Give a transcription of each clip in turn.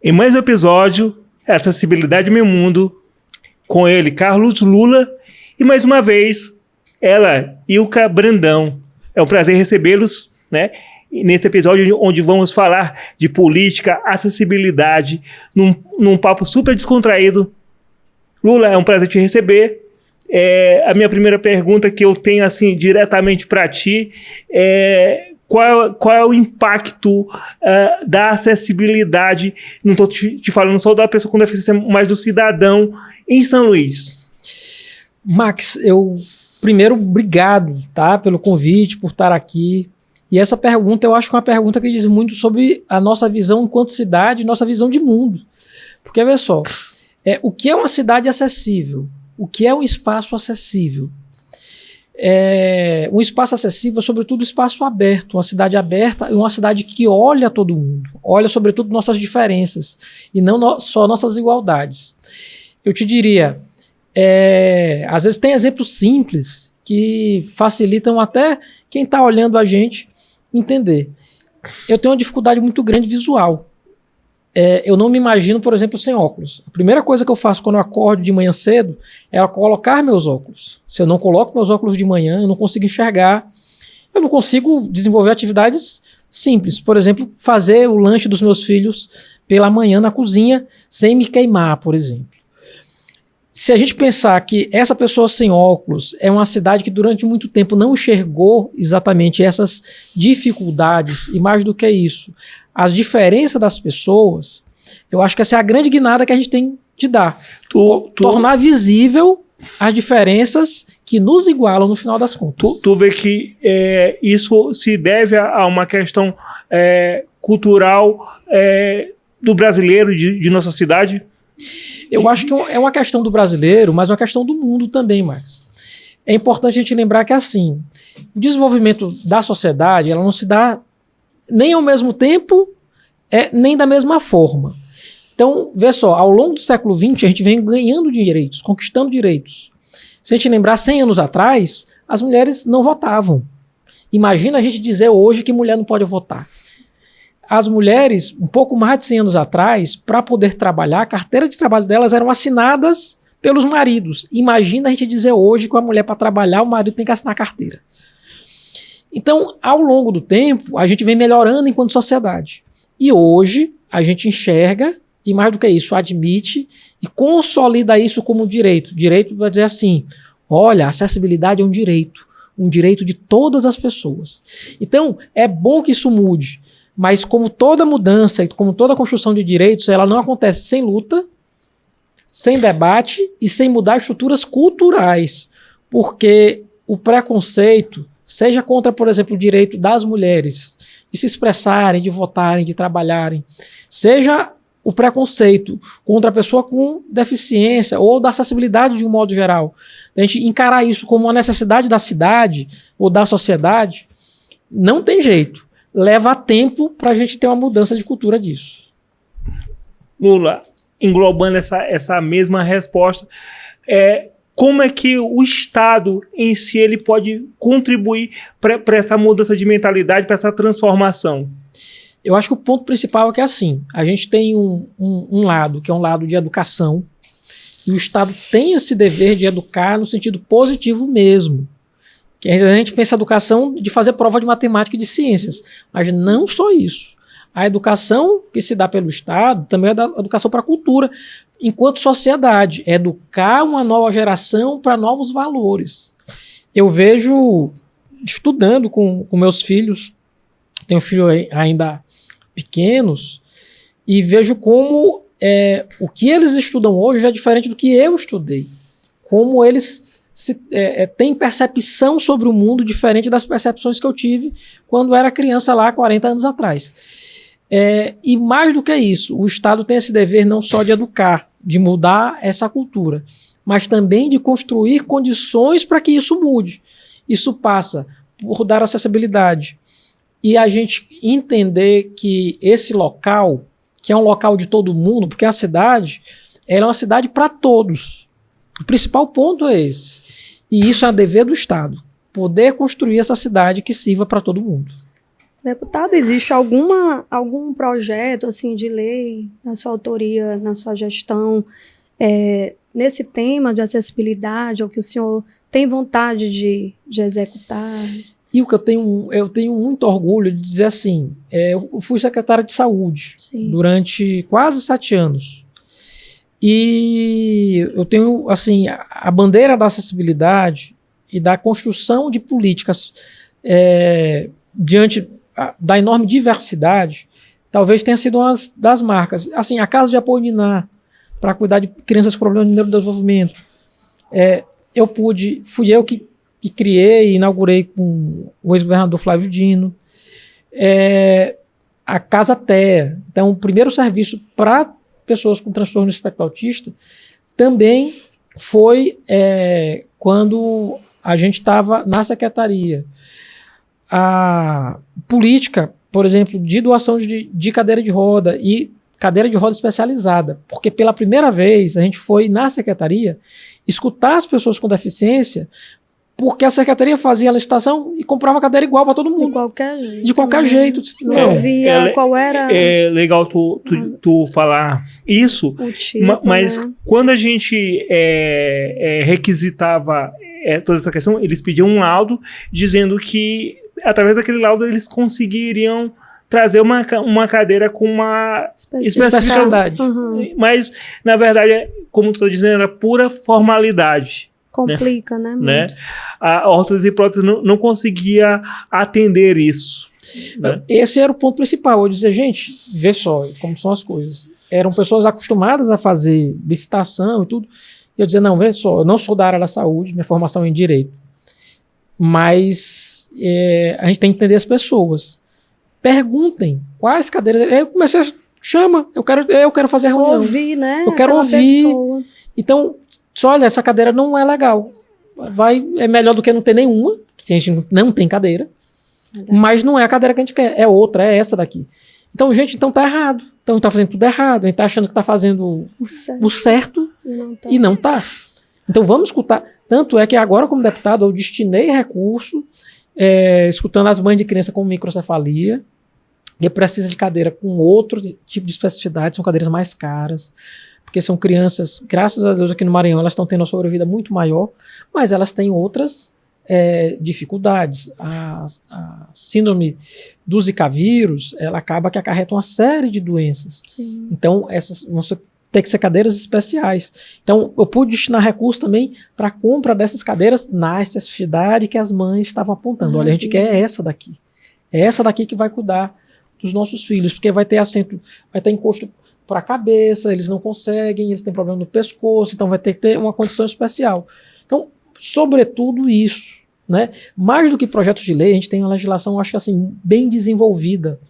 Em mais um episódio, Acessibilidade Meu Mundo, com ele, Carlos Lula, e mais uma vez, ela, Ilka Brandão. É um prazer recebê-los, né? Nesse episódio onde vamos falar de política, acessibilidade, num papo super descontraído. Lula, é um prazer te receber. A minha primeira pergunta que eu tenho assim diretamente para ti é qual é o impacto da acessibilidade, não estou te falando só da pessoa com deficiência, mas do cidadão em São Luís? Max, primeiro, obrigado, tá, pelo convite, por estar aqui. E essa pergunta eu acho que é uma pergunta que diz muito sobre a nossa visão enquanto cidade, nossa visão de mundo. Porque, olha só, o que é uma cidade acessível? O que é um espaço acessível? Um espaço acessível é, sobretudo, um espaço aberto, uma cidade aberta e uma cidade que olha todo mundo, olha, sobretudo, nossas diferenças e não só nossas igualdades. Eu te diria, às vezes tem exemplos simples que facilitam até quem está olhando a gente entender. Eu tenho uma dificuldade muito grande visual. Eu não me imagino, por exemplo, sem óculos. A primeira coisa que eu faço quando eu acordo de manhã cedo é colocar meus óculos. Se eu não coloco meus óculos de manhã, eu não consigo enxergar. Eu não consigo desenvolver atividades simples. Por exemplo, fazer o lanche dos meus filhos pela manhã na cozinha sem me queimar, por exemplo. Se a gente pensar que essa pessoa sem óculos é uma cidade que durante muito tempo não enxergou exatamente essas dificuldades, e mais do que isso, as diferenças das pessoas, eu acho que essa é a grande guinada que a gente tem de dar. Tornar visível as diferenças que nos igualam no final das contas. Tu vê que isso se deve a uma questão cultural do brasileiro, de nossa cidade? Eu acho que é uma questão do brasileiro, mas uma questão do mundo também, Max. É importante a gente lembrar que, assim, o desenvolvimento da sociedade, ela não se dá nem ao mesmo tempo, nem da mesma forma. Então, vê só, ao longo do século XX, a gente vem ganhando direitos, conquistando direitos. Se a gente lembrar, 100 anos atrás, as mulheres não votavam. Imagina a gente dizer hoje que mulher não pode votar. As mulheres, um pouco mais de 100 anos atrás, para poder trabalhar, a carteira de trabalho delas eram assinadas pelos maridos. Imagina a gente dizer hoje que a mulher, para trabalhar, o marido tem que assinar a carteira. Então, ao longo do tempo, a gente vem melhorando enquanto sociedade. E hoje, a gente enxerga, e mais do que isso, admite e consolida isso como direito. Direito vai dizer assim, olha, a acessibilidade é um direito de todas as pessoas. Então, é bom que isso mude. Mas como toda mudança e como toda construção de direitos, ela não acontece sem luta, sem debate e sem mudar estruturas culturais. Porque o preconceito, seja contra, por exemplo, o direito das mulheres de se expressarem, de votarem, de trabalharem, seja o preconceito contra a pessoa com deficiência ou da acessibilidade de um modo geral, a gente encarar isso como uma necessidade da cidade ou da sociedade, não tem jeito. Leva tempo para a gente ter uma mudança de cultura disso. Lula, englobando essa mesma resposta, como é que o Estado em si ele pode contribuir para essa mudança de mentalidade, para essa transformação? Eu acho que o ponto principal é que, assim, a gente tem um lado, que é um lado de educação, e o Estado tem esse dever de educar no sentido positivo mesmo. Que a gente pensa a educação de fazer prova de matemática e de ciências, mas não só isso. A educação que se dá pelo Estado também é da educação para a cultura, enquanto sociedade, é educar uma nova geração para novos valores. Eu vejo, estudando com meus filhos, tenho filhos ainda pequenos, e vejo como o que eles estudam hoje é diferente do que eu estudei. Como eles têm percepção sobre o mundo diferente das percepções que eu tive quando era criança lá 40 anos atrás. E mais do que isso, o Estado tem esse dever não só de educar, de mudar essa cultura, mas também de construir condições para que isso mude. Isso passa por dar acessibilidade e a gente entender que esse local, que é um local de todo mundo, porque a cidade ela é uma cidade para todos. O principal ponto é esse. E isso é dever do Estado, poder construir essa cidade que sirva para todo mundo. Deputado, existe algum projeto assim, de lei na sua autoria, na sua gestão, nesse tema de acessibilidade, ou que o senhor tem vontade de executar? E o que eu tenho muito orgulho de dizer assim, eu fui secretário de saúde Sim. durante quase 7 anos. E eu tenho, assim, a bandeira da acessibilidade e da construção de políticas diante da enorme diversidade, talvez tenha sido uma das marcas. Assim, a Casa de Apoio Ninar, para cuidar de crianças com problemas de neurodesenvolvimento. Fui eu que criei e inaugurei com o ex-governador Flávio Dino. A Casa TEA, então, o primeiro serviço para pessoas com transtorno do espectro autista, também foi quando a gente estava na secretaria. A política, por exemplo, de doação de cadeira de roda e cadeira de roda especializada, porque pela primeira vez a gente foi na secretaria escutar as pessoas com deficiência, porque a secretaria fazia a licitação e comprava cadeira igual para todo mundo. De qualquer jeito. De qualquer jeito. Não via qual era... É legal tu falar isso, o tipo, mas né? quando a gente requisitava toda essa questão, eles pediam um laudo dizendo que, através daquele laudo, eles conseguiriam trazer uma cadeira com uma especificidade. Uhum. Mas, na verdade, como tu está dizendo, era pura formalidade. Complica, né? A órtese e prótese não conseguia atender isso. Né? Esse era o ponto principal. Eu dizia, gente, vê só como são as coisas. Eram pessoas acostumadas a fazer licitação e tudo. E eu dizia, não, vê só, eu não sou da área da saúde, minha formação é em direito. Mas a gente tem que entender as pessoas. Perguntem quais cadeiras. Eu comecei a chama, eu quero fazer a reunião. Ouvir, né? Eu quero aquela ouvir. pessoa. Então, só olha, essa cadeira não é legal. É melhor do que não ter nenhuma, que a gente não tem cadeira. Mas não é a cadeira que a gente quer, é outra, é essa daqui. Então, gente, tá errado. Então, tá fazendo tudo errado. A gente tá achando que tá fazendo o certo e não tá. Então, vamos escutar. Tanto é que agora, como deputado, eu destinei recurso escutando as mães de criança com microcefalia, que precisa de cadeira com outro tipo de especificidade, são cadeiras mais caras, porque são crianças, graças a Deus aqui no Maranhão, elas estão tendo uma sobrevida muito maior, mas elas têm outras dificuldades. A síndrome do Zika vírus, ela acaba que acarreta uma série de doenças. Sim. Então, essas vão ter que ser cadeiras especiais. Então, eu pude destinar recursos também para a compra dessas cadeiras na especificidade que as mães estavam apontando. Olha, a gente quer essa daqui. É essa daqui que vai cuidar dos nossos filhos, porque vai ter assento, vai ter encosto para a cabeça, eles não conseguem, eles têm problema no pescoço, então vai ter que ter uma condição especial. Então, sobretudo isso, né? Mais do que projetos de lei, a gente tem uma legislação, acho que assim, bem desenvolvida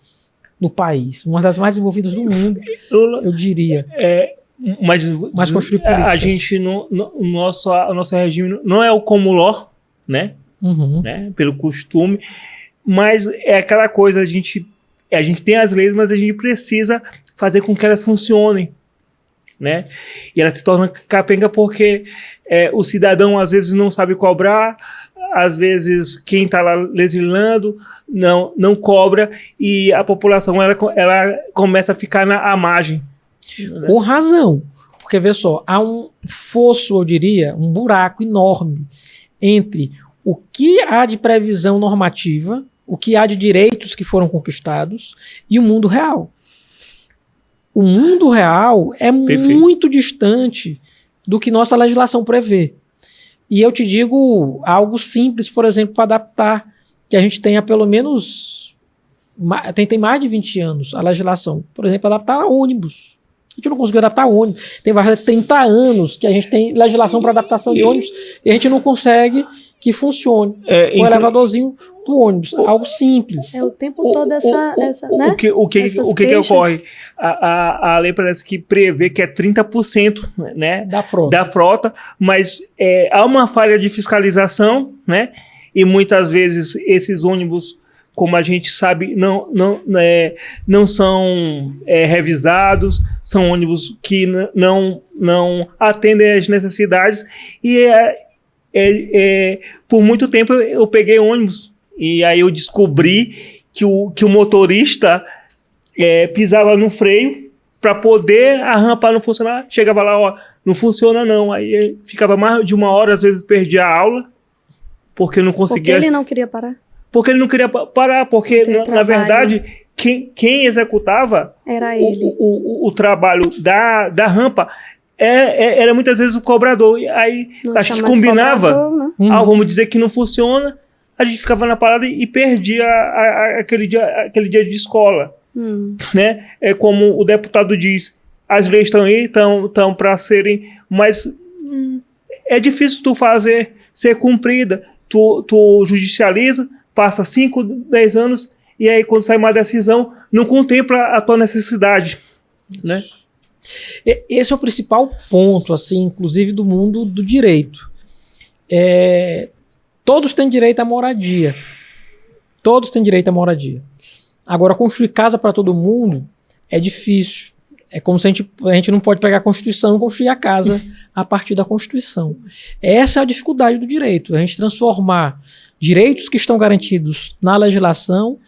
no país, uma das mais desenvolvidas do mundo, eu diria. Mas construir políticas. A gente, o nosso regime não é o como ló, né? Uhum. Né? Pelo costume, mas é aquela coisa, a gente tem as leis, mas a gente precisa fazer com que elas funcionem, né? E ela se torna capenga porque o cidadão às vezes não sabe cobrar, às vezes quem está lá legislando não cobra, e a população ela começa a ficar à margem. Né? Com razão, porque vê só, há um fosso, eu diria, um buraco enorme entre o que há de previsão normativa, o que há de direitos que foram conquistados e o mundo real. O mundo real é muito distante do que nossa legislação prevê. E eu te digo algo simples, por exemplo, para adaptar, que a gente tenha pelo menos, tem mais de 20 anos a legislação, por exemplo, adaptar a ônibus. A gente não conseguiu adaptar ônibus. Tem mais de 30 anos que a gente tem legislação para adaptação de ônibus e a gente não consegue que funcione. Um elevadorzinho do ônibus, algo simples. O tempo todo essa né? O que ocorre? A lei parece que prevê que é 30%, né, da frota, mas há uma falha de fiscalização, né, e muitas vezes esses ônibus, como a gente sabe, não são revisados, são ônibus que não atendem às necessidades, e por muito tempo eu peguei ônibus, e aí eu descobri que o motorista pisava no freio para poder a rampa não funcionar. Chegava lá, ó, não funciona não. Aí ficava mais de 1 hora, às vezes perdia a aula, porque não conseguia... Porque ele não queria parar? Porque ele não queria parar, porque na verdade, quem executava era ele. O trabalho da rampa era muitas vezes o cobrador. Aí Não acho que tinha mais combinava, cobrador, né? vamos dizer que não funciona, a gente ficava na parada e perdia aquele dia de escola. Né? É como o deputado diz, as leis estão aí, estão para serem, mas é difícil tu fazer, ser cumprida. Tu judicializa, passa 5, 10 anos, e aí quando sai uma decisão, não contempla a tua necessidade, né? Esse é o principal ponto, assim, inclusive do mundo do direito. Todos têm direito à moradia. Todos têm direito à moradia. Agora, construir casa para todo mundo é difícil. É como se a gente não pode pegar a Constituição e construir a casa a partir da Constituição. Essa é a dificuldade do direito. A gente transformar direitos que estão garantidos na legislação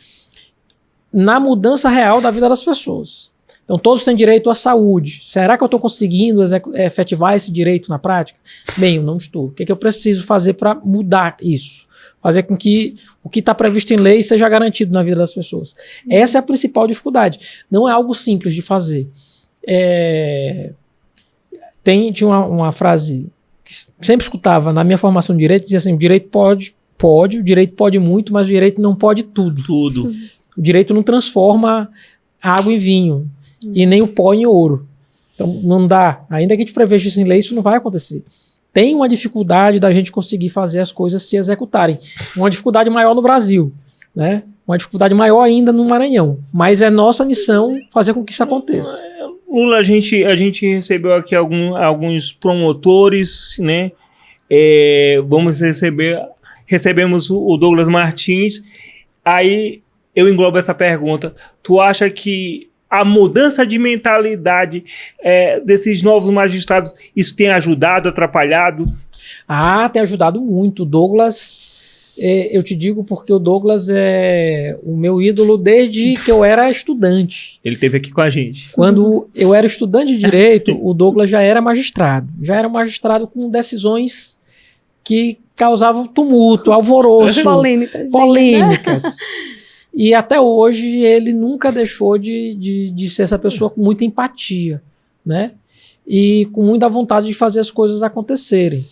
na mudança real da vida das pessoas. Então, todos têm direito à saúde. Será que eu estou conseguindo efetivar esse direito na prática? Bem, eu não estou. O que é que eu preciso fazer para mudar isso? Fazer com que o que está previsto em lei seja garantido na vida das pessoas. Essa é a principal dificuldade. Não é algo simples de fazer. Tinha uma frase que sempre escutava na minha formação de direito, dizia assim, o direito pode, o direito pode muito, mas o direito não pode tudo. Tudo. O direito não transforma água em vinho e nem o pó em ouro. Então não dá. Ainda que a gente preveja isso em lei, isso não vai acontecer. Tem uma dificuldade da gente conseguir fazer as coisas se executarem. Uma dificuldade maior no Brasil, né? Uma dificuldade maior ainda no Maranhão. Mas é nossa missão fazer com que isso aconteça. Lula, a gente recebeu aqui alguns promotores, né? Recebemos o Douglas Martins. Aí eu englobo essa pergunta. Tu acha que a mudança de mentalidade desses novos magistrados, isso tem ajudado, atrapalhado? Tem ajudado muito. O Douglas, eu te digo porque o Douglas é o meu ídolo desde que eu era estudante. Ele esteve aqui com a gente. Quando eu era estudante de Direito, o Douglas já era magistrado. Já era um magistrado com decisões que causavam tumulto, alvoroço. Polêmicas. E até hoje ele nunca deixou de ser essa pessoa com muita empatia, né? E com muita vontade de fazer as coisas acontecerem.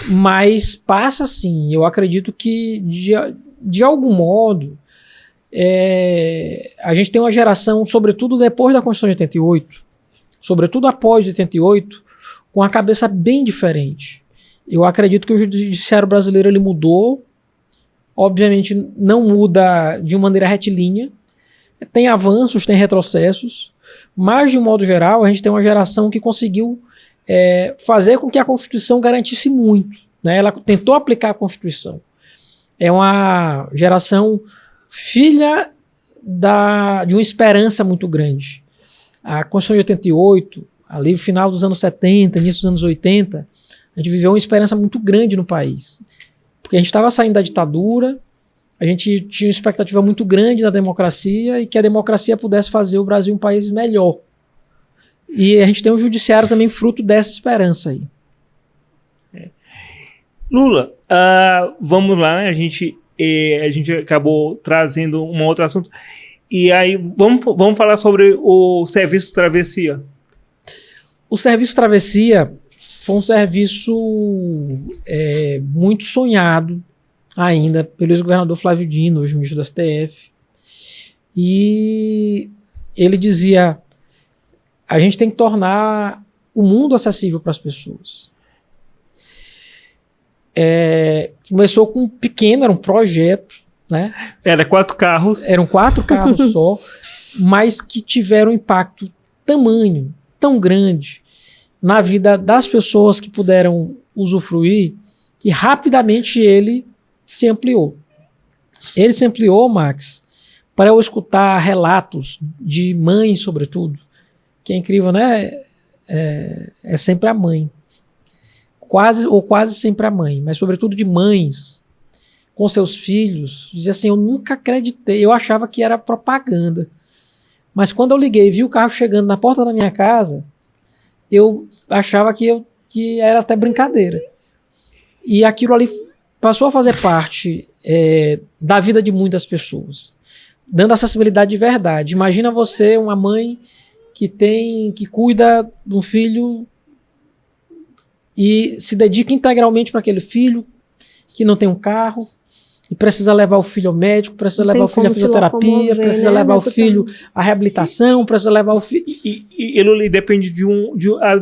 Mas passa assim, eu acredito que de algum modo a gente tem uma geração, sobretudo depois da Constituição de 88, sobretudo após 88, com a cabeça bem diferente. Eu acredito que o judiciário brasileiro ele mudou. Obviamente não muda de maneira retilínea, tem avanços, tem retrocessos, mas de um modo geral a gente tem uma geração que conseguiu fazer com que a Constituição garantisse muito, né? Ela tentou aplicar a Constituição. É uma geração filha de uma esperança muito grande. A Constituição de 88, ali no final dos anos 70, início dos anos 80, a gente viveu uma esperança muito grande no país. Porque a gente estava saindo da ditadura, a gente tinha uma expectativa muito grande da democracia e que a democracia pudesse fazer o Brasil um país melhor. E a gente tem um judiciário também fruto dessa esperança aí. Lula, vamos lá, né? A gente acabou trazendo um outro assunto. E aí, vamos falar sobre o Serviço Travessia. O Serviço Travessia foi um serviço muito sonhado ainda pelo ex-governador Flávio Dino, hoje ministro do STF. E ele dizia, a gente tem que tornar o mundo acessível para as pessoas. Começou com um pequeno, era um projeto, né? Era 4 carros. Eram 4 carros só, mas que tiveram um impacto tamanho, tão grande, na vida das pessoas que puderam usufruir, que rapidamente ele se ampliou. Ele se ampliou, Max, para eu escutar relatos de mães, sobretudo, que é incrível, né? É sempre a mãe. Quase sempre a mãe, mas sobretudo de mães, com seus filhos, dizia assim, eu nunca acreditei, eu achava que era propaganda. Mas quando eu liguei e vi o carro chegando na porta da minha casa, eu achava que era até brincadeira. E aquilo ali passou a fazer parte da vida de muitas pessoas, dando acessibilidade de verdade. Imagina você, uma mãe que cuida de um filho e se dedica integralmente para aquele filho, que não tem um carro, e precisa levar o filho ao médico, precisa levar o filho à fisioterapia, precisa levar o filho à reabilitação, precisa levar o filho... E ele depende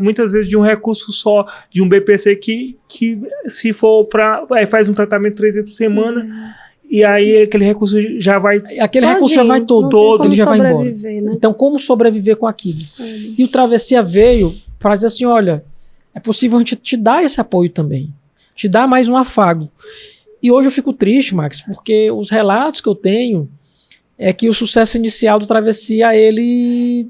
muitas vezes de um recurso só, de um BPC que se for para... Aí faz um tratamento 3 vezes por semana, e aí aquele recurso já vai... Aquele recurso já vai todo, ele já vai embora. Né? Então, como sobreviver com aquilo? E o Travessia veio para dizer assim, olha, é possível a gente te dar esse apoio também, te dar mais um afago. E hoje eu fico triste, Max, porque os relatos que eu tenho é que o sucesso inicial do Travessia, ele...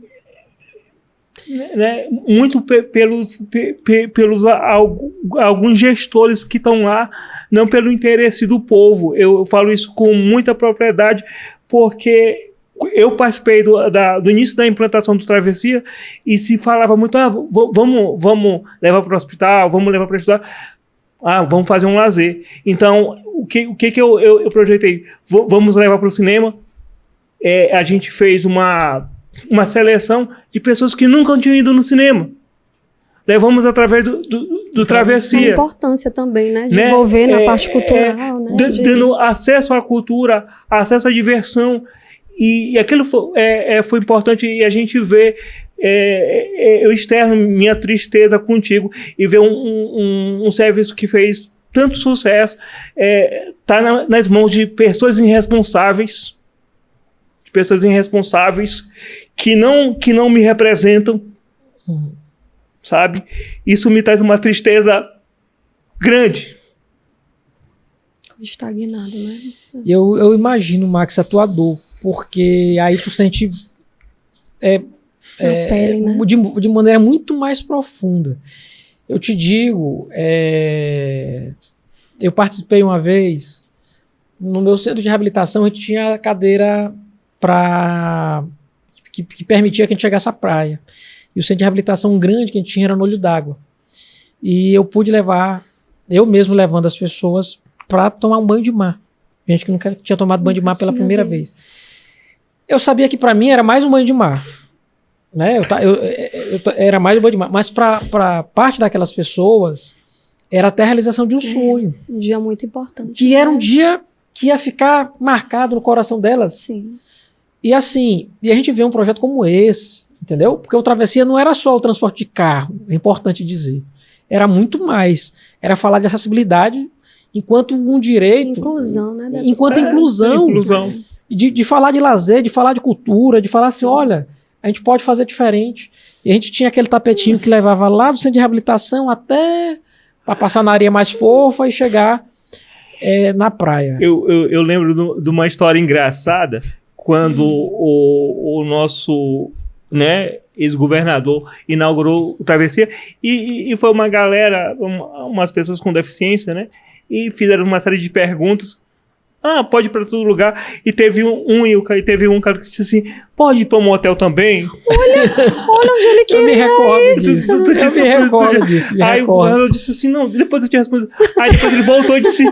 Né, muito pelos alguns gestores que estão lá, não pelo interesse do povo. Eu falo isso com muita propriedade, porque eu participei do início da implantação do Travessia e se falava muito, vamos levar para o hospital, vamos levar para estudar. Vamos fazer um lazer. Então, o que eu projetei? Vamos levar para o cinema. A gente fez uma seleção de pessoas que nunca tinham ido no cinema. Levamos através do Travessia. A importância também, né? De envolver na parte cultural. Né? Dando acesso à cultura, acesso à diversão. E aquilo foi importante, e a gente vê... eu externo minha tristeza contigo e ver um serviço que fez tanto sucesso tá nas mãos de pessoas irresponsáveis, que não me representam, sabe? Isso me traz uma tristeza grande. Estagnado, né? Eu imagino, Max, a tua dor, porque aí tu sente pele, né? de maneira muito mais profunda. Eu te digo, eu participei uma vez, no meu centro de reabilitação, a gente tinha a cadeira que permitia que a gente chegasse à praia. E o centro de reabilitação grande que a gente tinha era no Olho d'Água. E eu pude levar, eu mesmo levando as pessoas para tomar um banho de mar. Gente que nunca tinha tomado banho de mar pela primeira vez. Eu sabia que para mim era mais um banho de mar. Né? Era mais um banho de mar. Mas para parte daquelas pessoas, era até a realização de um sonho. Um dia muito importante. Que era um dia que ia ficar marcado no coração delas. Sim. E assim, a gente vê um projeto como esse, entendeu? Porque o Travessia não era só o transporte de carro, é importante dizer. Era muito mais. Era falar de acessibilidade enquanto um direito. Inclusão, né? Enquanto inclusão. De falar de lazer, de falar de cultura, de falar assim, olha, a gente pode fazer diferente. E a gente tinha aquele tapetinho que levava lá do centro de reabilitação até para passar na areia mais fofa e chegar na praia. Eu lembro de uma história engraçada, quando o nosso, né, ex-governador inaugurou o Travessia, e foi uma galera, umas pessoas com deficiência, né, e fizeram uma série de perguntas. Pode ir para todo lugar. E teve um cara que disse assim, pode ir para um hotel também? Olha onde ele quer. Eu me recordo disso. Eu me recordo disso. Aí o governador disse assim, não, depois eu te respondo. Aí depois ele voltou e disse,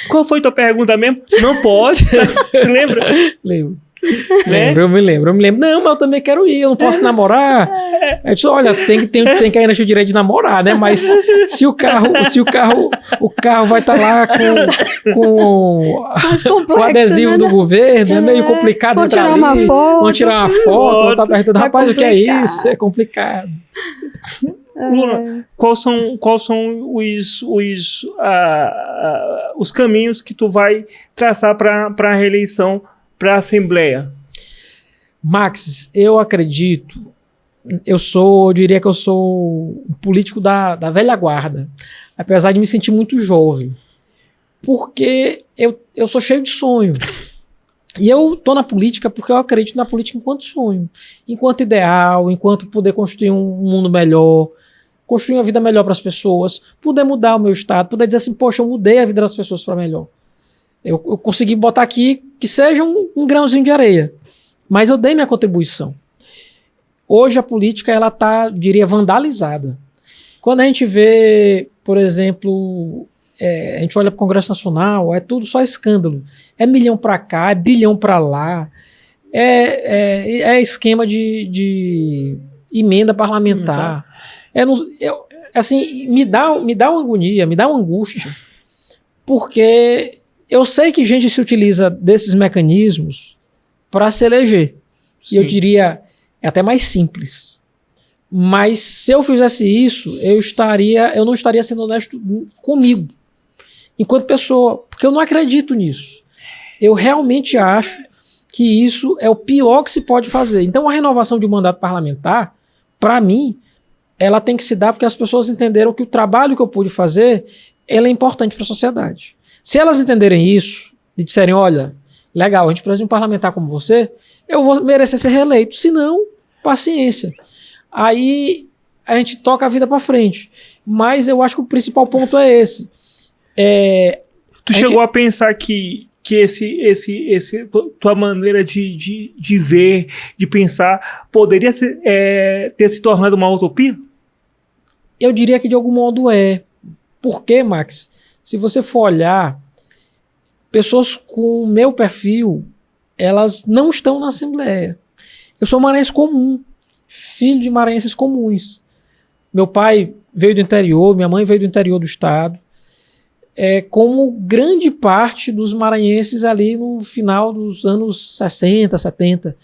qual foi tua pergunta mesmo? Não pode. Você lembra? Lembro. Né? Eu me lembro. Não, mas eu também quero ir, eu não posso namorar. Eu disse, olha, tem que ainda ter o direito de namorar, né? Mas se o carro vai estar lá com o adesivo, né, do governo, é meio complicado. Vamos tirar uma foto. Vamos tirar uma foto, tá perto do rapaz, o que é isso? É complicado. Luna, quais são os caminhos que tu vai traçar para a reeleição para a Assembleia? Max, eu acredito, eu diria que eu sou um político da velha guarda, apesar de me sentir muito jovem, porque eu sou cheio de sonho. E eu tô na política porque eu acredito na política enquanto sonho, enquanto ideal, enquanto poder construir um mundo melhor, construir uma vida melhor para as pessoas, poder mudar o meu estado, poder dizer assim, poxa, eu mudei a vida das pessoas para melhor. Eu consegui botar aqui que seja um grãozinho de areia. Mas eu dei minha contribuição. Hoje a política, ela está, diria, vandalizada. Quando a gente vê, por exemplo, a gente olha para o Congresso Nacional, é tudo só escândalo. É milhão para cá, é bilhão para lá, é esquema de emenda parlamentar. Assim, me dá uma agonia, me dá uma angústia, porque eu sei que gente se utiliza desses mecanismos para se eleger. Sim. E eu diria, é até mais simples. Mas se eu fizesse isso, eu não estaria sendo honesto comigo, enquanto pessoa, porque eu não acredito nisso. Eu realmente acho que isso é o pior que se pode fazer. Então a renovação de um mandato parlamentar, para mim, ela tem que se dar porque as pessoas entenderam que o trabalho que eu pude fazer, ele é importante para a sociedade. Se elas entenderem isso e disserem, olha, legal, a gente precisa de um parlamentar como você, eu vou merecer ser reeleito. Se não, paciência. Aí a gente toca a vida para frente. Mas eu acho que o principal ponto é esse. Tu chegou a pensar que tua maneira de ver, de pensar, poderia ter se tornado uma utopia? Eu diria que de algum modo é. Por quê, Max? Se você for olhar, pessoas com o meu perfil, elas não estão na Assembleia. Eu sou maranhense comum, filho de maranhenses comuns. Meu pai veio do interior, minha mãe veio do interior do estado. Como grande parte dos maranhenses ali no final dos anos 60, 70.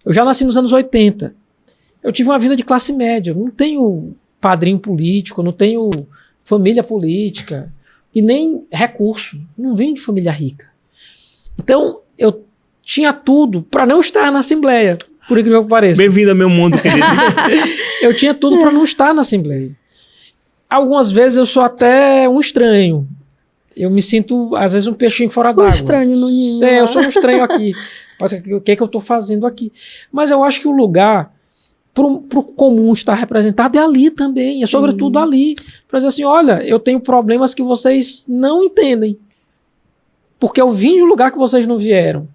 Eu já nasci nos anos 80. Eu tive uma vida de classe média. Eu não tenho padrinho político, não tenho família política e nem recurso. Não vim de família rica. Então, eu tinha tudo para não estar na Assembleia, por incrível que pareça. Bem-vindo ao meu mundo, querido. Eu tinha tudo para não estar na Assembleia. Algumas vezes eu sou até um estranho. Eu me sinto, às vezes, um peixinho fora d'água. Um estranho no ninho. Eu sou um estranho aqui. O que é que eu estou fazendo aqui? Mas eu acho que o lugar para o comum estar representado é ali também. É sobretudo ali. Para dizer assim, olha, eu tenho problemas que vocês não entendem. Porque eu vim de um lugar que vocês não vieram.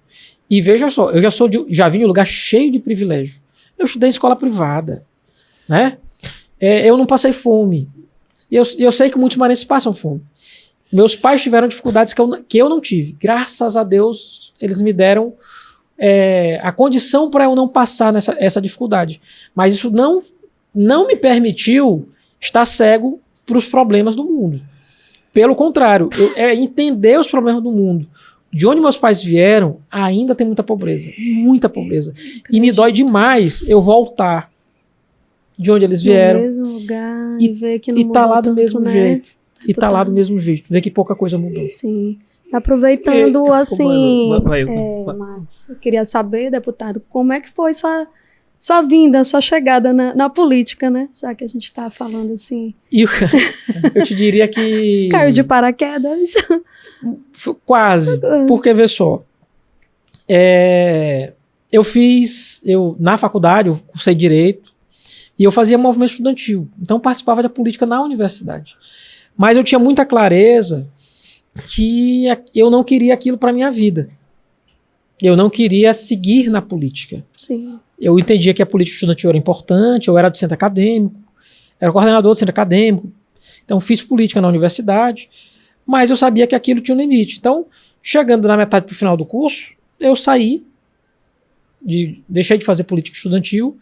E veja só, eu já vim de um lugar cheio de privilégio. Eu estudei em escola privada. Né? Eu não passei fome. Eu sei que muitos maranhenses passam fome. Meus pais tiveram dificuldades que eu não tive. Graças a Deus, eles me deram a condição para eu não passar essa dificuldade. Mas isso não me permitiu estar cego para os problemas do mundo. Pelo contrário, entender os problemas do mundo. De onde meus pais vieram, ainda tem muita pobreza. Muita pobreza. E me dói demais eu voltar de onde eles vieram. No mesmo lugar, e ver que não mudou tá lá do tanto, mesmo né? jeito. E tá lá do mesmo jeito. Ver que pouca coisa mudou. Sim. Aproveitando, assim, vai. Max, eu queria saber, deputado, como é que foi sua vinda, sua chegada na política, né? Já que a gente tá falando assim. E eu te diria que... Caiu de paraquedas? Quase. Porque, vê só, na faculdade, eu cursei Direito, e eu fazia movimento estudantil. Então, participava da política na universidade. Mas eu tinha muita clareza que eu não queria aquilo para minha vida. Eu não queria seguir na política. Sim. Eu entendia que a política estudantil era importante, eu era do centro acadêmico, era coordenador do centro acadêmico, então fiz política na universidade, mas eu sabia que aquilo tinha um limite. Então, chegando na metade para o final do curso, eu deixei de fazer política estudantil,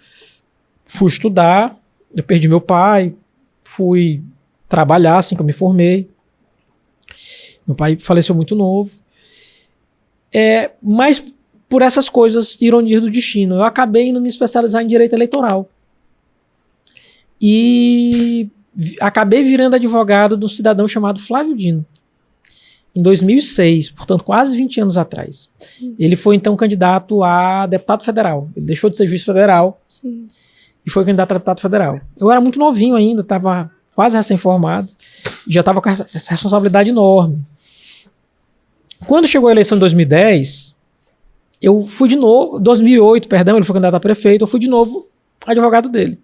fui estudar, eu perdi meu pai, fui trabalhar assim que eu me formei. Meu pai faleceu muito novo. Mas por essas coisas, ironias do destino, eu acabei indo me especializar em direito eleitoral. E acabei virando advogado de um cidadão chamado Flávio Dino, em 2006, portanto quase 20 anos atrás. Ele foi então candidato a deputado federal. Ele deixou de ser juiz federal. Sim. E foi candidato a deputado federal. Eu era muito novinho ainda, estava quase recém-formado, já estava com essa responsabilidade enorme. Quando chegou a eleição de 2010, eu fui de novo, 2008, perdão, ele foi candidato a prefeito, eu fui de novo advogado dele.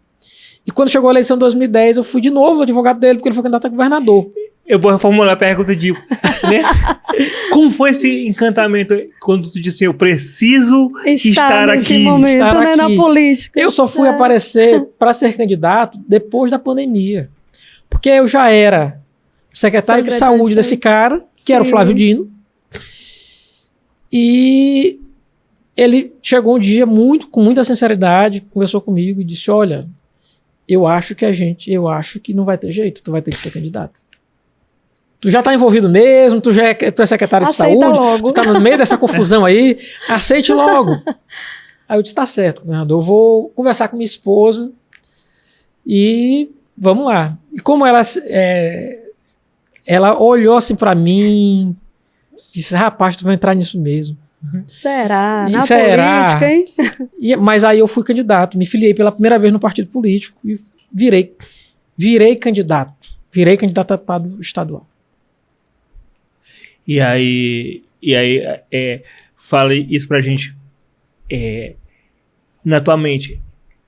E quando chegou a eleição de 2010, eu fui de novo advogado dele, porque ele foi candidato a governador. eu vou reformular a pergunta de, né? Como foi esse encantamento quando tu disse, eu preciso estar nesse aqui? momento, estar né, aqui. na política. Eu só fui aparecer para ser candidato depois da pandemia. Porque eu já era secretário de saúde desse cara, que era o Flávio Dino. E ele chegou um dia com muita sinceridade, conversou comigo e disse, olha, eu acho que não vai ter jeito, tu vai ter que ser candidato. Tu já tá envolvido mesmo, tu é secretário de Aceita saúde, logo. tu tá no meio dessa confusão aí, aceite logo. Aí eu disse, tá certo, governador, eu vou conversar com minha esposa e vamos lá. E como ela olhou assim pra mim, disse, rapaz, tu vai entrar nisso mesmo. Será? E Na será? política, hein? Mas aí eu fui candidato, me filiei pela primeira vez no partido político e virei candidato a deputado estadual. E aí fale isso pra gente. Na tua mente,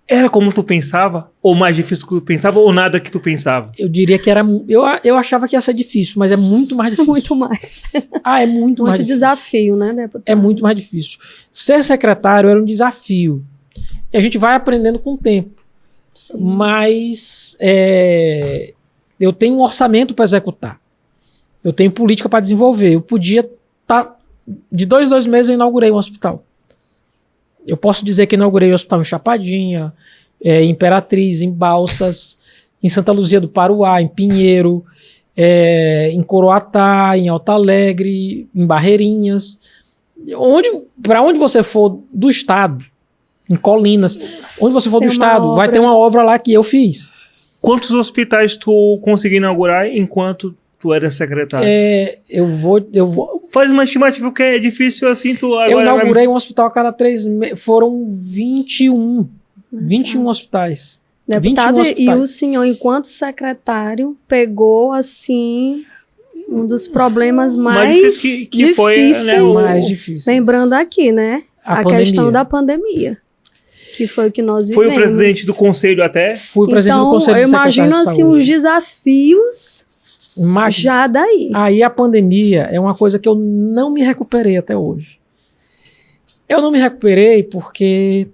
era como tu pensava? Ou mais difícil que tu pensava? Ou nada que tu pensava? Eu diria que era... Eu achava que ia ser difícil, mas é muito mais difícil. Muito mais. É muito mais Muito difícil. desafio, né, deputado? É muito mais difícil. Ser secretário era um desafio. E a gente vai aprendendo com o tempo. Sim. Mas eu tenho um orçamento para executar. Eu tenho política para desenvolver. Eu podia estar... De 2 meses eu inaugurei um hospital. Eu posso dizer que inaugurei o hospital em Chapadinha, em Imperatriz, em Balsas, em Santa Luzia do Paruá, em Pinheiro, em Coroatá, em Alto Alegre, em Barreirinhas. Para onde você for do estado, em Colinas, onde você for do estado, vai ter uma obra lá que eu fiz. Quantos hospitais tu conseguiu inaugurar enquanto tu era secretário? Eu vou Faz uma estimativa, porque é difícil assim, tu agora... Eu inaugurei um hospital a cada 3 meses. Foram 21 hospitais. Deputado, 21 hospitais. e o senhor, enquanto secretário, pegou, assim, um dos problemas mais difícil que foi, né, mais difícil. Lembrando aqui, né? A questão da pandemia. Que foi o que nós vivemos. Foi o presidente do conselho até? Fui presidente do conselho de secretários de eu imagino, assim, saúde. os desafios Mas já daí. aí a pandemia é uma coisa que eu não me recuperei até hoje. Eu não me recuperei porque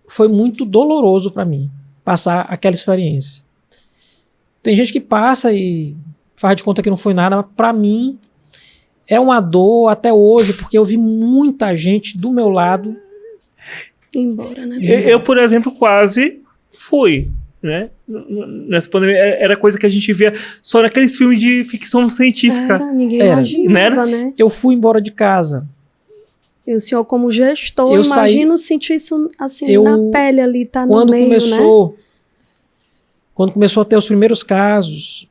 foi muito doloroso para mim passar aquela experiência. Tem gente que passa e faz de conta que não foi nada, mas para mim é uma dor até hoje, porque eu vi muita gente do meu lado Embora, né? Eu, por exemplo, quase fui, né? Nessa pandemia, era coisa que a gente via só naqueles filmes de ficção científica. Ninguém Era. imaginava, né? eu fui embora de casa. E o senhor, como gestor, Eu imagino sentir isso assim Eu- na pele ali, tá no Quando meio, né? quando começou a ter os primeiros casos,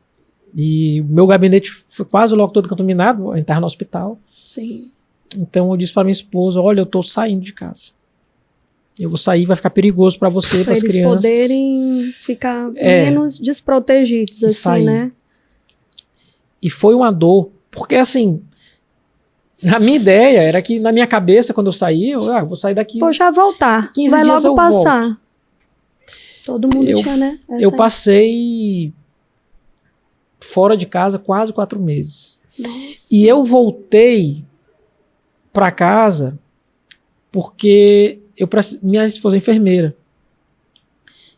e o meu gabinete foi quase logo todo contaminado, a entrar no hospital. Sim. Então eu disse para minha esposa, olha, eu tô saindo de casa. Eu vou sair, vai ficar perigoso para você, para Para as eles crianças. poderem ficar menos desprotegidos, assim, sair. né? E foi uma dor, porque assim, a minha ideia era que na minha cabeça, quando eu saí, eu vou sair daqui. Pô, já voltar. 15 vai dias logo eu passar. Todo mundo Eu- tinha, né? Eu passei fora de casa quase 4 meses. Nossa. E eu voltei para casa porque minha esposa é enfermeira.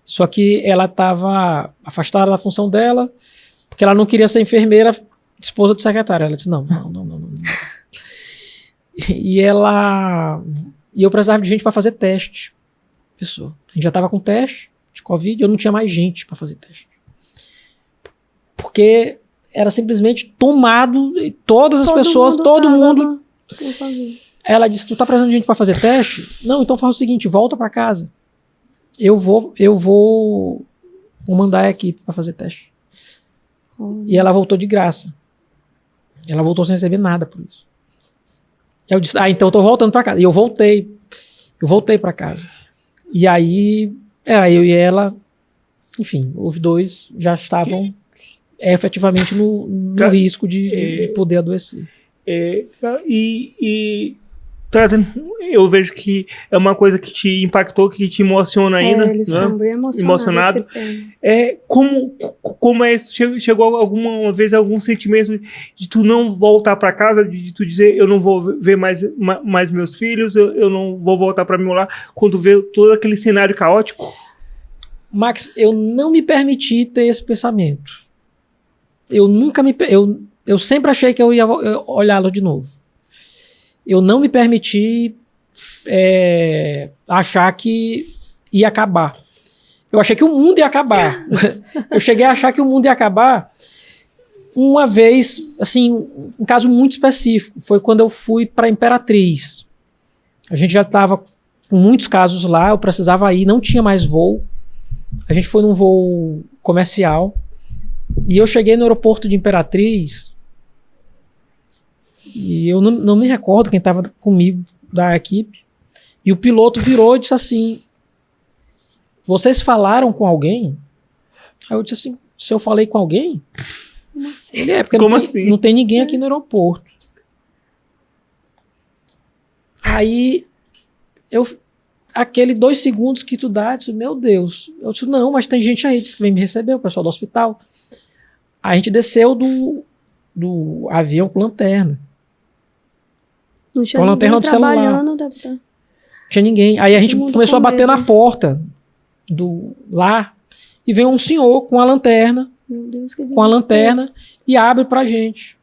Só que ela estava afastada da função dela, porque ela não queria ser enfermeira, esposa de secretária. Ela disse, não. E eu precisava de gente para fazer teste. Pessoa. A gente já estava com teste de Covid, eu não tinha mais gente para fazer teste. Porque era simplesmente tomado, e todas as pessoas, todo mundo. Ela disse, tu tá precisando de gente para fazer teste? Não, então faz o seguinte, volta para casa. Eu vou mandar a equipe para fazer teste. E ela voltou de graça. Ela voltou sem receber nada por isso. Eu disse, então eu tô voltando para casa. E eu voltei para casa. E aí, era eu e ela, enfim, os dois já estavam efetivamente no risco de poder adoecer. E trazendo, eu vejo que é uma coisa que te impactou, que te emociona ainda. Ele ficou bem emocionado. Como é isso? Chegou alguma vez algum sentimento de tu não voltar para casa, de tu dizer, eu não vou ver mais meus filhos, eu não vou voltar para meu lar, quando vê todo aquele cenário caótico? Max, eu não me permiti ter esse pensamento. Eu sempre achei que eu ia olhá-lo de novo. Eu não me permiti achar que ia acabar. Eu achei que o mundo ia acabar. Eu cheguei a achar que o mundo ia acabar uma vez, assim, um caso muito específico. Foi quando eu fui para Imperatriz. A gente já estava com muitos casos lá, eu precisava ir, não tinha mais voo. A gente foi num voo comercial e eu cheguei no aeroporto de Imperatriz e eu não me recordo quem estava comigo da equipe, e o piloto virou e disse assim: vocês falaram com alguém? Aí eu disse assim: se eu falei com alguém? Como assim? Ele porque não tem ninguém aqui no aeroporto. Aí aquele 2 segundos que tu dá, eu disse, meu Deus. Eu disse, não, mas tem gente aí, disse que vem me receber, o pessoal do hospital. Aí a gente desceu do avião com lanterna. Não tinha com lanterna ninguém do celular. trabalhando, deve estar. Não tinha ninguém. Aí a gente começou a bater medo. na porta lá e veio um senhor com a lanterna, Meu Deus, que com a lanterna, e abre pra gente.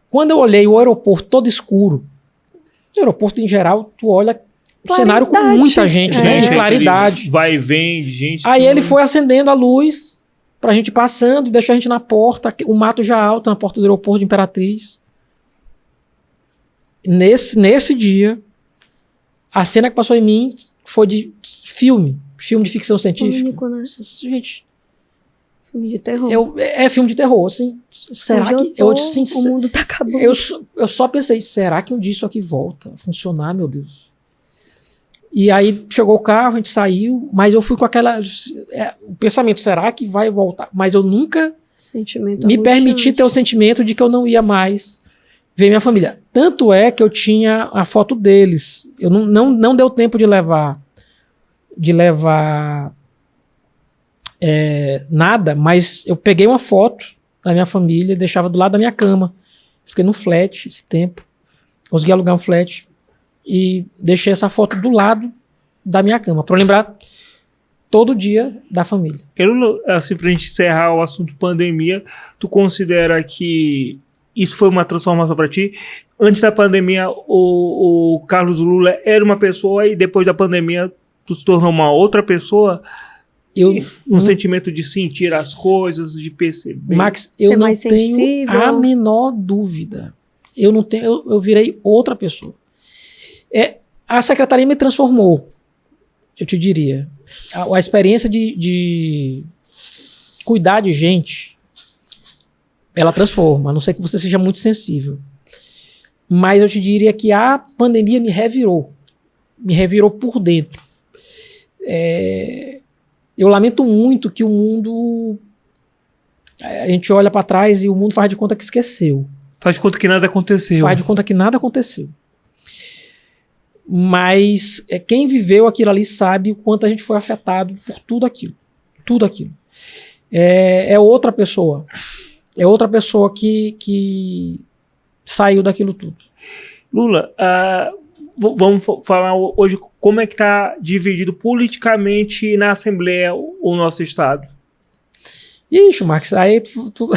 Quando eu olhei o aeroporto todo escuro, o aeroporto em geral, tu olha o cenário com muita gente, né? De claridade. Vai e vem, de gente. Aí ele foi acendendo a luz pra gente passando e deixou a gente na porta, o mato já alto na porta do aeroporto de Imperatriz. Nesse dia, a cena que passou em mim foi de filme de ficção científica. Único, né? Gente, filme de terror. É filme de terror, assim. Será que eu disse assim, o mundo tá acabando. eu só pensei, será que um dia isso aqui volta a funcionar, meu Deus? E aí chegou o carro, a gente saiu, mas eu fui com o pensamento, será que vai voltar? Mas eu nunca me permiti ter o sentimento de que eu não ia mais ver minha família. Tanto é que eu tinha a foto deles. Eu não deu tempo de levar nada, mas eu peguei uma foto da minha família e deixava do lado da minha cama. Fiquei no flat esse tempo. Consegui alugar um flat e deixei essa foto do lado da minha cama, para lembrar todo dia da família. Assim, pra gente encerrar o assunto pandemia, tu considera que isso foi uma transformação para ti? Antes da pandemia, o Carlos Lula era uma pessoa e depois da pandemia tu se tornou uma outra pessoa? Sentimento de sentir as coisas, de perceber. Max, eu não tenho a menor dúvida. Eu virei outra pessoa. A secretaria me transformou, eu te diria. A experiência de cuidar de gente, ela transforma, a não ser que você seja muito sensível. Mas eu te diria que a pandemia me revirou por dentro. Eu lamento muito que o mundo... A gente olha para trás e o mundo faz de conta que esqueceu. Faz de conta que nada aconteceu. Faz de conta que nada aconteceu. Mas quem viveu aquilo ali sabe o quanto a gente foi afetado por tudo aquilo. Tudo aquilo. É outra pessoa. É outra pessoa que saiu daquilo tudo. Lula, vamos falar hoje como é que está dividido politicamente na Assembleia o nosso Estado. Ixi, Marcos, aí tu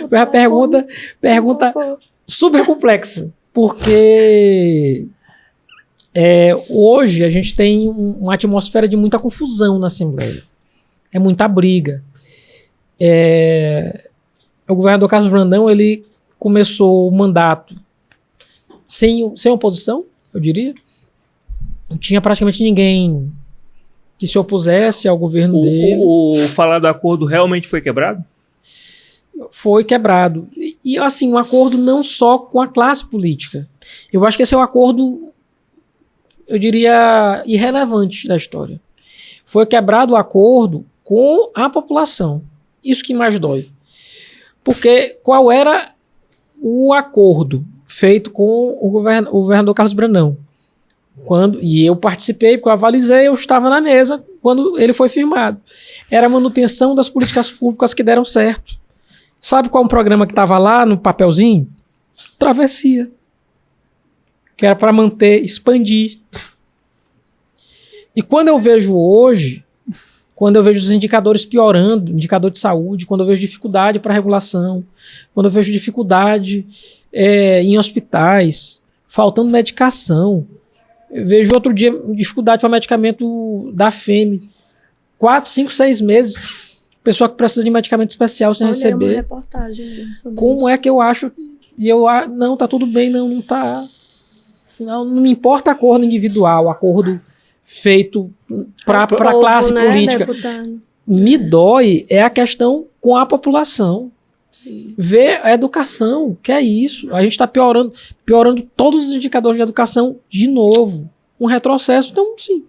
foi a pergunta super complexa, porque hoje a gente tem uma atmosfera de muita confusão na Assembleia. É muita briga. O governador Carlos Brandão, ele começou o mandato sem oposição, eu diria. Não tinha praticamente ninguém que se opusesse ao governo dele. O falar do acordo realmente foi quebrado? Foi quebrado. E assim, um acordo não só com a classe política. Eu acho que esse é um acordo, eu diria, irrelevante da história. Foi quebrado o acordo com a população. Isso que mais dói. Porque qual era o acordo feito com o governador Carlos Brandão. E eu participei, porque eu avalizei, eu estava na mesa quando ele foi firmado. Era a manutenção das políticas públicas que deram certo. Sabe qual é um programa que estava lá no papelzinho? Travessia. Que era para manter, expandir. E quando eu vejo hoje, quando eu vejo os indicadores piorando, indicador de saúde, quando eu vejo dificuldade para regulação, quando eu vejo dificuldade em hospitais, faltando medicação, eu vejo outro dia dificuldade para medicamento da FEME, 4, 5, 6 meses, pessoa que precisa de medicamento especial sem receber. Uma reportagem sobre Como isso. é que eu acho? Não, tá tudo bem, não tá. Não me importa acordo individual, acordo feito para a classe política. Deputado? Me dói a questão com a população. Ver a educação, que é isso. A gente está piorando todos os indicadores de educação de novo. Um retrocesso. Então, sim,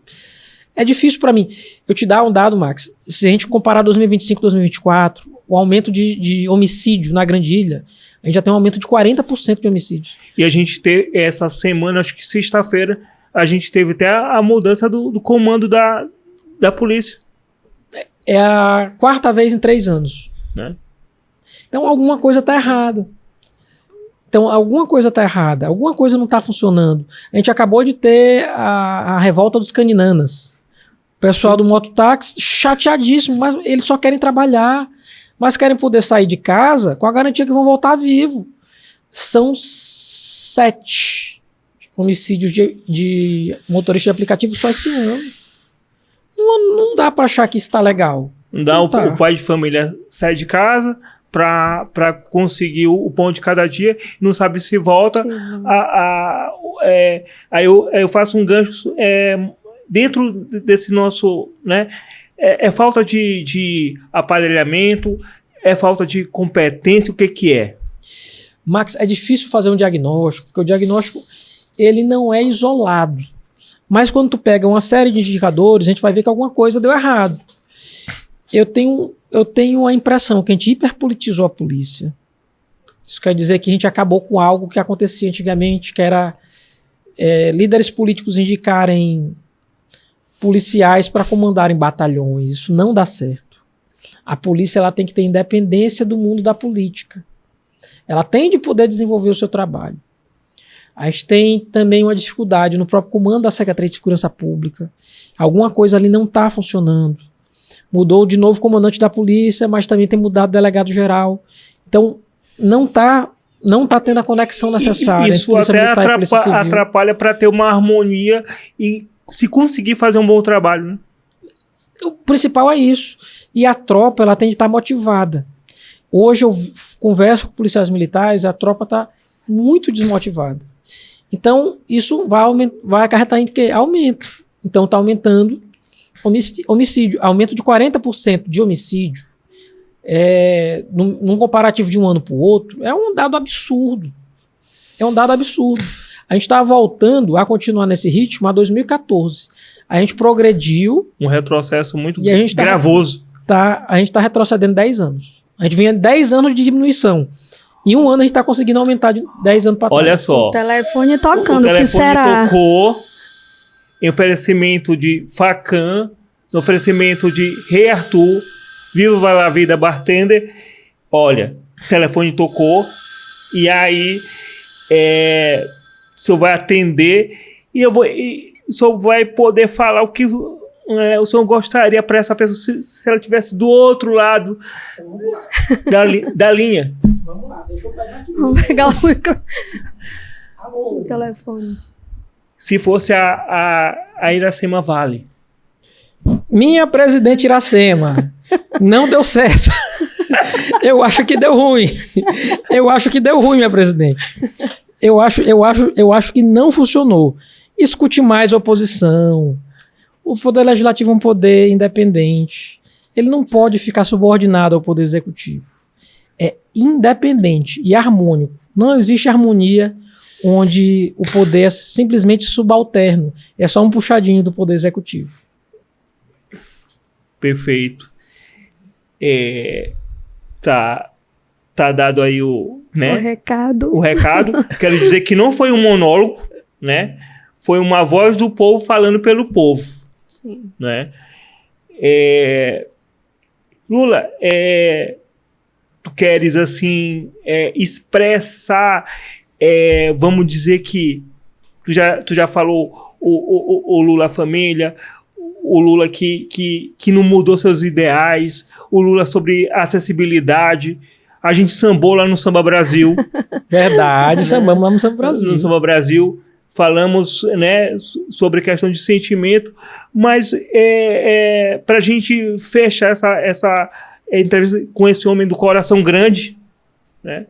é difícil para mim. Eu te dar um dado, Max. Se a gente comparar 2025 e 2024, o aumento de homicídio na Grande Ilha, a gente já tem um aumento de 40% de homicídios. E a gente teve essa semana, acho que sexta-feira, a gente teve até a mudança do comando da polícia. É a 4ª vez em 3 anos. Né? Então alguma coisa está errada. Alguma coisa não está funcionando. A gente acabou de ter a revolta dos caninanas. O pessoal do mototáxi chateadíssimo, mas eles só querem trabalhar, mas querem poder sair de casa com a garantia que vão voltar vivo. São 7 homicídios de motorista de aplicativo só esse ano. Não dá para achar que isso está legal. Não dá, o pai de família sai de casa para conseguir o pão de cada dia, não sabe se volta. Aí eu faço um gancho dentro desse nosso... Né, é falta de aparelhamento, é falta de competência, o que é? Max, é difícil fazer um diagnóstico, porque o diagnóstico ele não é isolado. Mas quando tu pega uma série de indicadores, a gente vai ver que alguma coisa deu errado. Eu tenho a impressão que a gente hiperpolitizou a polícia. Isso quer dizer que a gente acabou com algo que acontecia antigamente, que era líderes políticos indicarem policiais para comandarem batalhões. Isso não dá certo. A polícia ela tem que ter independência do mundo da política. Ela tem de poder desenvolver o seu trabalho. A gente tem também uma dificuldade no próprio comando da Secretaria de Segurança Pública. Alguma coisa ali não está funcionando. Mudou de novo o comandante da polícia, mas também tem mudado o delegado geral. Então, não está tendo a conexão necessária. Isso até atrapalha para ter uma harmonia e se conseguir fazer um bom trabalho. Né? O principal é isso. E a tropa ela tem de estar motivada. Hoje eu converso com policiais militares, a tropa está muito desmotivada. Então, isso vai acarretar em que? Aumento. Então, está aumentando homicídio. Aumento de 40% de homicídio, num comparativo de um ano para o outro, é um dado absurdo. A gente está voltando a continuar nesse ritmo a 2014. A gente progrediu. Um retrocesso muito e gravoso. A gente está retrocedendo 10 anos. A gente vinha 10 anos de diminuição. Em um ano a gente está conseguindo aumentar de 10 anos para trás. Olha só. O telefone tocando, o telefone que será? Tocou em oferecimento de Facam, no oferecimento de Rei Arthur, Viva La Vida Bartender. Olha, o telefone tocou e aí o senhor vai atender e o senhor vai poder falar o que o senhor gostaria para essa pessoa se ela estivesse do outro lado da linha. Vamos lá, deixa eu pegar aqui. Vamos pegar o telefone. Se fosse a Iracema Vale. Minha presidente Iracema, não deu certo. Eu acho que deu ruim. Minha presidente. Eu acho que não funcionou. Escute mais a oposição. O poder legislativo é um poder independente. Ele não pode ficar subordinado ao poder executivo. É independente e harmônico. Não existe harmonia onde o poder é simplesmente subalterno. É só um puxadinho do poder executivo. Perfeito. Tá. tá dado aí o recado. Quero dizer que não foi um monólogo, né? Foi uma voz do povo falando pelo povo. Sim. Né? Lula, tu queres assim expressar, vamos dizer que tu já falou o Lula família, o Lula que não mudou seus ideais, o Lula sobre acessibilidade. A gente sambou lá no Samba Brasil. Verdade, sambamos lá no Samba Brasil. No Samba Brasil. Falamos, né, sobre a questão de sentimento, mas para a gente fechar essa entrevista com esse homem do coração grande, né,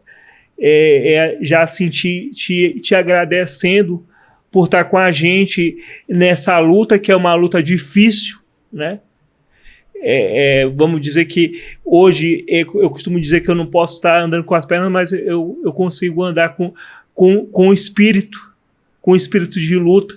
já assim te agradecendo por estar com a gente nessa luta, que é uma luta difícil, né? Vamos dizer que hoje eu costumo dizer que eu não posso estar andando com as pernas, mas eu consigo andar com o espírito, com o espírito de luta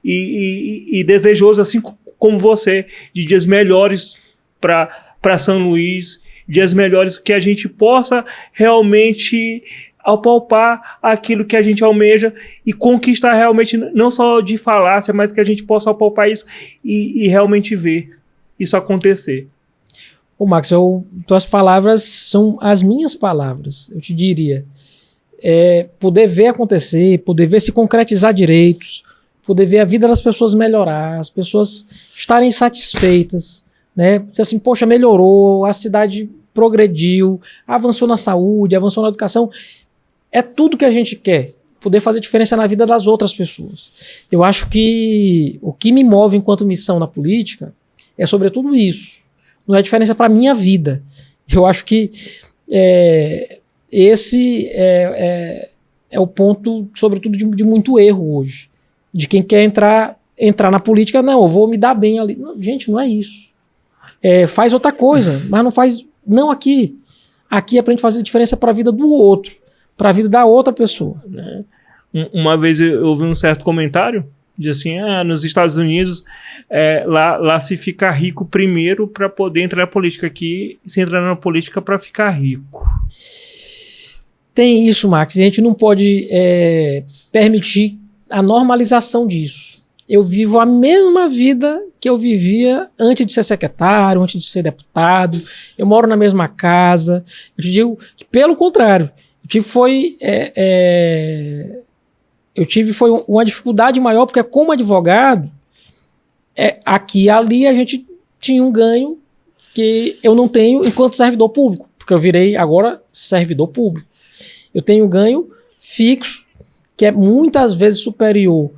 e desejoso, assim como você, de dias melhores para São Luís, dias melhores que a gente possa realmente apalpar aquilo que a gente almeja e conquistar realmente, não só de falácia, mas que a gente possa apalpar isso e realmente ver isso acontecer. Ô Max, tuas palavras são as minhas palavras, eu te diria. Poder ver acontecer, poder ver se concretizar direitos, poder ver a vida das pessoas melhorar, as pessoas estarem satisfeitas, né? Dizer assim, poxa, melhorou, a cidade progrediu, avançou na saúde, avançou na educação. É tudo que a gente quer, poder fazer diferença na vida das outras pessoas. Eu acho que o que me move enquanto missão na política é sobretudo isso. Não é diferença para a minha vida. Eu acho que esse é o ponto, sobretudo, de muito erro hoje. De quem quer entrar na política, não, eu vou me dar bem ali. Não, gente, não é isso. Faz outra coisa, mas não faz... Não aqui. Aqui é pra gente fazer diferença para a vida do outro, para a vida da outra pessoa. Uma vez eu ouvi um certo comentário, diz assim, nos Estados Unidos, lá se fica rico primeiro para poder entrar na política. Aqui se entra na política para ficar rico. Tem isso, Max. A gente não pode permitir a normalização disso. Eu vivo a mesma vida que eu vivia antes de ser secretário, antes de ser deputado. Eu moro na mesma casa. Eu te digo que, pelo contrário, eu tive uma dificuldade maior, porque como advogado, aqui e ali a gente tinha um ganho que eu não tenho enquanto servidor público, porque eu virei agora servidor público. Eu tenho um ganho fixo, que é muitas vezes superior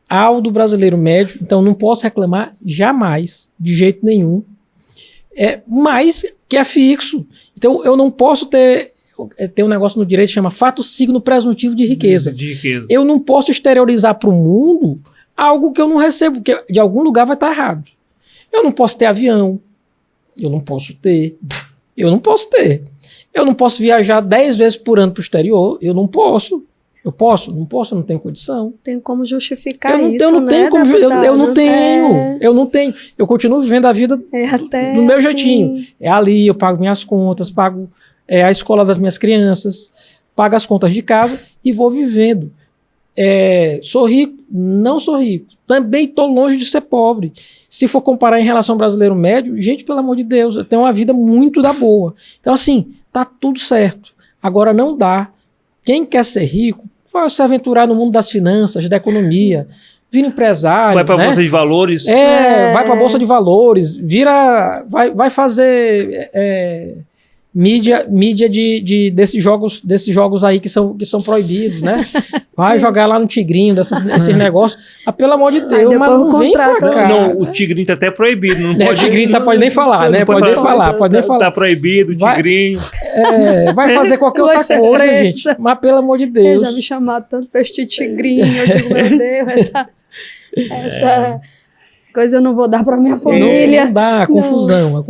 ao do brasileiro médio, então não posso reclamar jamais, de jeito nenhum, mas que é fixo. Então eu não posso ter um negócio no direito que chama fato signo presuntivo de riqueza. Eu não posso exteriorizar para o mundo algo que eu não recebo, porque de algum lugar vai estar errado. Eu não posso ter avião, eu não posso ter. Eu não posso viajar 10 vezes por ano para o exterior, eu não posso. Eu posso? Não posso, eu não tenho condição. Tem como justificar isso, eu não tenho como, eu não tenho. Eu continuo vivendo a vida do meu jeitinho. Ali, eu pago minhas contas, pago a escola das minhas crianças, pago as contas de casa e vou vivendo. Sou rico? Não sou rico. Também estou longe de ser pobre. Se for comparar em relação ao brasileiro médio, gente, pelo amor de Deus, eu tenho uma vida muito da boa. Então, assim, tá tudo certo. Agora, não dá. Quem quer ser rico, vai se aventurar no mundo das finanças, da economia, vira empresário. Vai para a Bolsa de Valores. Vai para a Bolsa de Valores, vai fazer mídia desses jogos aí que são proibidos, né? Vai jogar lá no Tigrinho, esses negócios. Pelo amor de Deus, mas não vem pra cá. Não, o Tigrinho tá até proibido. Não pode, o Tigrinho pode nem falar, né? Pode nem falar. Tá proibido o Tigrinho. Vai fazer qualquer outra coisa, gente. Mas pelo amor de Deus. Eu já me chamaram tanto pra este Tigrinho. Eu digo, meu Deus, essa coisa eu não vou dar pra minha família. Não dá, confusão.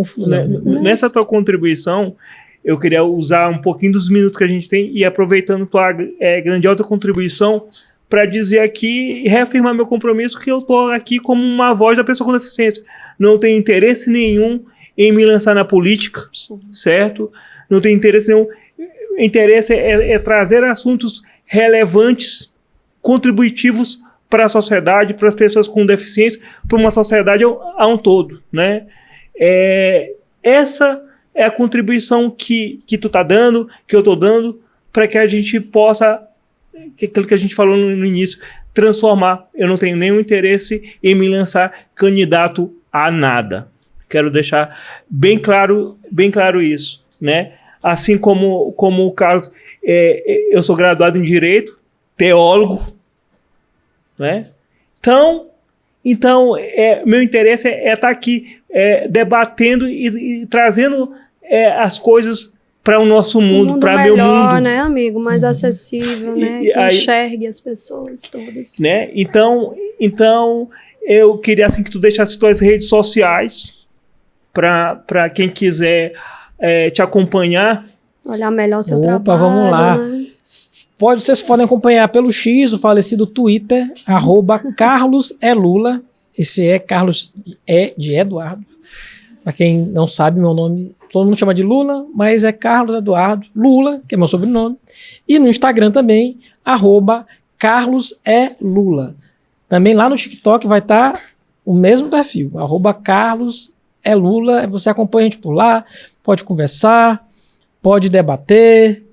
Nessa tua contribuição, eu queria usar um pouquinho dos minutos que a gente tem e aproveitando tua grandiosa contribuição para dizer aqui e reafirmar meu compromisso que eu estou aqui como uma voz da pessoa com deficiência. Não tenho interesse nenhum em me lançar na política, certo? Não tenho interesse nenhum interesse é trazer assuntos relevantes, contributivos para a sociedade, para as pessoas com deficiência, para uma sociedade a um todo, né? Essa é a contribuição que tu tá dando, que eu tô dando, para que a gente possa, aquilo que a gente falou no início, transformar. Eu não tenho nenhum interesse em me lançar candidato a nada. Quero deixar bem claro isso, né? Assim como o Carlos, eu sou graduado em Direito, teólogo, né? Então meu interesse é estar aqui debatendo e trazendo as coisas para o nosso mundo, para meu mundo, né, amigo? Mais acessível, né? Que enxergue as pessoas todas. Né? Então, eu queria assim que tu deixasse tuas redes sociais para quem quiser te acompanhar. Olhar melhor seu Opa, trabalho. Vamos lá. Né? Vocês podem acompanhar pelo X, o falecido Twitter, @CarlosELula. Esse Carlos de Eduardo. Para quem não sabe, meu nome, todo mundo chama de Lula, mas é Carlos Eduardo Lula, que é meu sobrenome. E no Instagram também, @CarlosELula. Também lá no TikTok vai estar o mesmo perfil, @CarlosELula. Você acompanha a gente por lá, pode conversar, pode debater.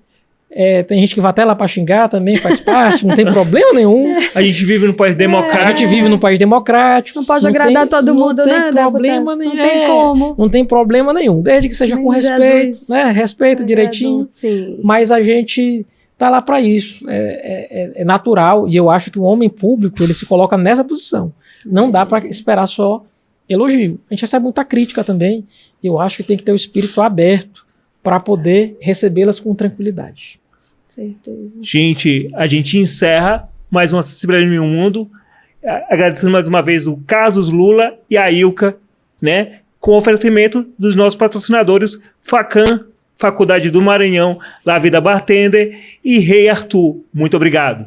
Tem gente que vai até lá para xingar também, faz parte, não tem problema nenhum. A gente vive num país democrático. A gente vive num país democrático. Não pode agradar todo mundo, né? Não tem problema nenhum. Não tem como. Não tem problema nenhum, desde que seja com respeito, né? Respeito direitinho. Sim. Mas a gente tá lá para isso. É natural, e eu acho que o homem público, ele se coloca nessa posição. Não dá para esperar só elogio. A gente recebe muita crítica também, e eu acho que tem que ter o espírito aberto para poder recebê-las com tranquilidade. Certeza. Gente, a gente encerra mais uma Acessibilidade no Mundo. Agradecendo mais uma vez o Carlos Lula e a Ilka, né? Com o oferecimento dos nossos patrocinadores Facam, Faculdade do Maranhão, La Vida Bartender e Rei Arthur. Muito obrigado.